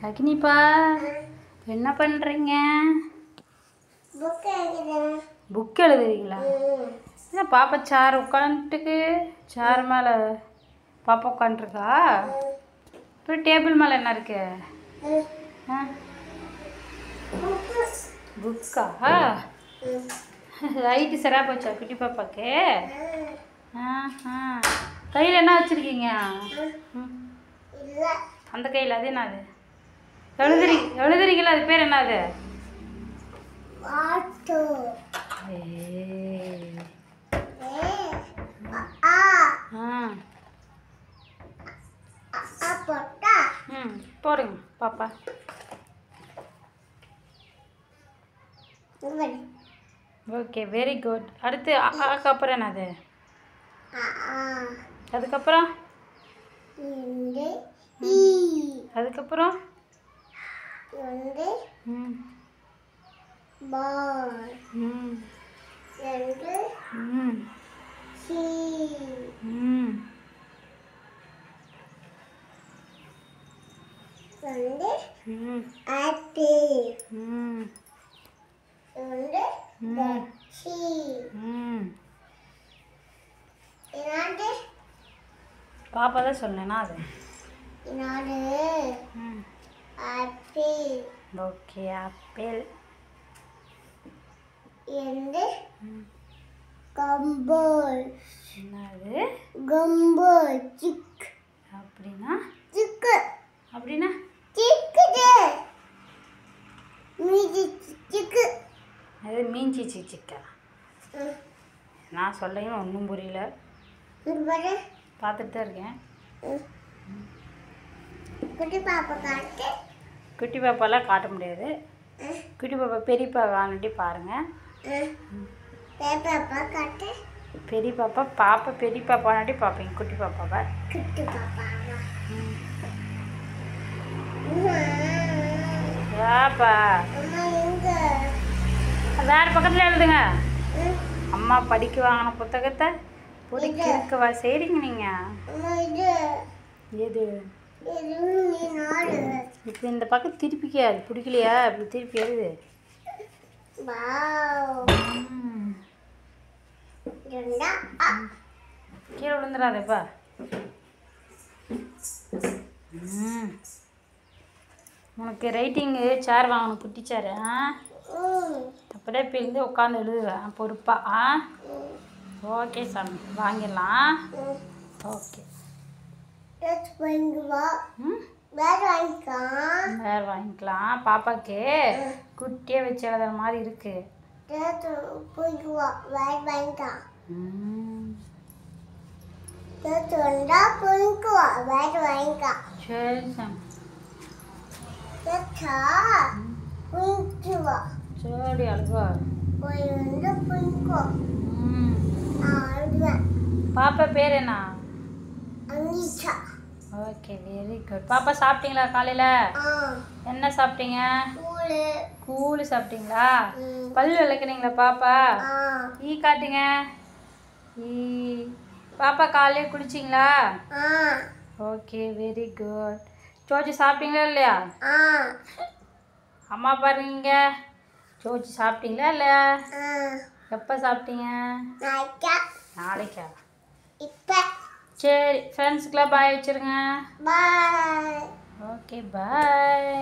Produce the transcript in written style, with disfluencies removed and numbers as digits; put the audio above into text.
அக்னிப்பா என்ன பண்ணுறீங்க? புக் எழுதுறீங்களா? என்ன பாப்பா சேர் உட்காந்துட்டுக்கு சேர் மேலே பாப்பா உட்காந்துருக்கா? அப்புறம் டேபிள் மேலே என்ன இருக்கு? புக்கா? ரைட்டு சரியாக போச்சா குட்டி பாப்பாக்கு? கையில் என்ன வச்சுருக்கீங்க? அந்த கையில் அது என்னது? எழுதுறீங்களா? அது பேர் என்னது? போடுங்க பாப்பா. Okay very good. அடுத்து ஆக்கு அப்புறம் என்னது? அதுக்கப்புறம் அதுக்கப்புறம் பாப்பா தான் சொன்னேன்னா அது ஓகே ஆப்பிள். என்னது அப்படின்னா? அப்படின்னா அது மீன் சிக்கா? நான் சொல்கிறேன்னு ஒன்றும் புரியல. பார்த்துட்டு தான் இருக்கேன். குட்டி பாப்பாலாம் காட்ட முடியாது. குட்டி பாப்பா பெரியப்பா காணட்டி பாருங்கள். பெரிய பாப்பா பெரிய பாப்பானாட்டி பார்ப்பீங்க குட்டி பாப்பாவை. வாப்பா வேறு பக்கத்தில் எழுதுங்க. அம்மா படிக்க வாங்கின புத்தகத்தை பிடிக்கவா செய்றீங்க நீங்கள்? எது இப்போ இந்த பக்கம் திருப்பிக்கா? அது பிடிக்கலையா? இப்படி திருப்பி எழுது. கீழே விழுந்துடாதப்பா. உனக்கு ரைட்டிங்கு சேர் வாங்கணும், குட்டி சேர். அப்படியே இப்போ இருந்து உட்காந்து எழுதுவேன் பொறுப்பா. ஓகே சாமி வாங்கிடலாம். ஓகே வேறு வாங்கிக்கலாம். பாப்பாவுக்கு குட்டியாக வச்சு எழுதுற மாதிரி இருக்கு. சரி சாமி சரி அழுவா. பாப்பா பேர் என்ன? Okay very good. பாப்பா சாப்பிட்டீங்களா? காலையில் என்ன சாப்பிட்டீங்க? கூழ் சாப்பிட்டீங்களா? பல் விளக்குனீங்களா பாப்பா? ஈ காட்டுங்க. ஈ. பாப்பா காலையில் குளிச்சிங்களா? Okay very good. சோச்சு சாப்பிட்டீங்களா இல்லையா? அம்மா பாருங்க. சோச்சு சாப்பிட்டீங்களா இல்லையா? எப்போ சாப்பிட்டீங்க? நாளைக்கா? சரி ஃப்ரெண்ட்ஸுக்கெலாம் பாய் வச்சுருங்க. Okay bye.